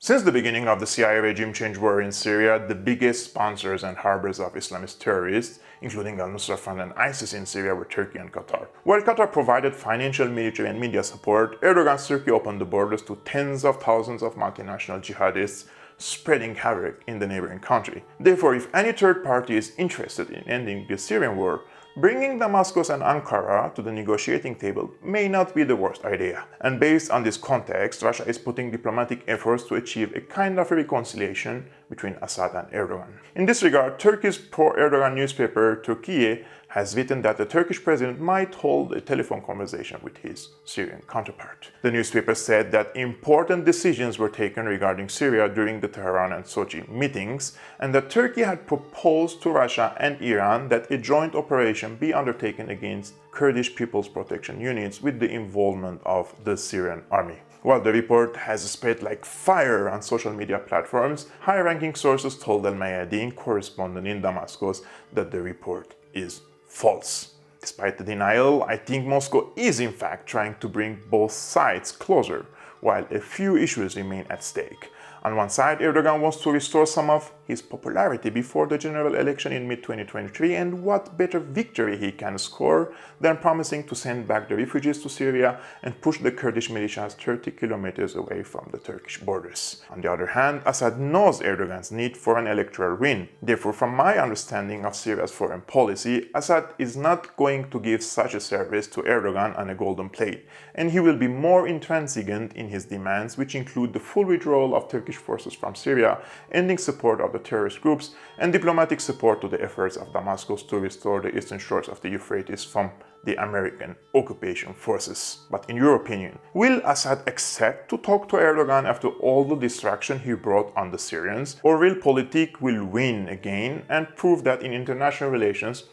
Since the beginning of the CIA regime change war in Syria, the biggest sponsors and harbors of Islamist terrorists, including al-Nusra Front and ISIS in Syria, were Turkey and Qatar. While Qatar provided financial, military and media support, Erdogan's Turkey opened the borders to tens of thousands of multinational jihadists, spreading havoc in the neighboring country. Therefore, if any third party is interested in ending the Syrian war, bringing Damascus and Ankara to the negotiating table may not be the worst idea. And based on this context, Russia is putting diplomatic efforts to achieve a kind of a reconciliation between Assad and Erdogan. In this regard, Turkey's pro-Erdogan newspaper Türkiye has written that the Turkish president might hold a telephone conversation with his Syrian counterpart. The newspaper said that important decisions were taken regarding Syria during the Tehran and Sochi meetings, and that Turkey had proposed to Russia and Iran that a joint operation be undertaken against Kurdish People's Protection Units with the involvement of the Syrian army. While the report has spread like fire on social media platforms, high-ranking sources told al-Mayadeen correspondent in Damascus that the report is false. Despite the denial, I think Moscow is in fact trying to bring both sides closer, while a few issues remain at stake. On one side, Erdogan wants to restore some of his popularity before the general election in mid-2023, and what better victory he can score than promising to send back the refugees to Syria and push the Kurdish militias 30 kilometers away from the Turkish borders. On the other hand, Assad knows Erdogan's need for an electoral win. Therefore, from my understanding of Syria's foreign policy, Assad is not going to give such a service to Erdogan on a golden plate, and he will be more intransigent in his demands, which include the full withdrawal of Turkish forces from Syria, ending support of the terrorist groups, and diplomatic support to the efforts of Damascus to restore the eastern shores of the Euphrates from the American occupation forces. But in your opinion, will Assad accept to talk to Erdogan after all the destruction he brought on the Syrians, or Realpolitik will win again and prove that in international relations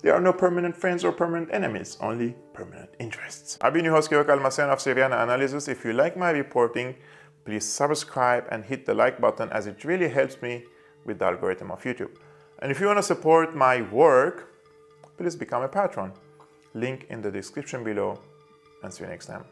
there are no permanent friends or permanent enemies, only permanent interests? I've been your host, Recep Tayyip of Syriana Analysis. If you like my reporting, please subscribe and hit the like button, as it really helps me with the algorithm of YouTube. And if you want to support my work, please become a patron. Link in the description below, and see you next time.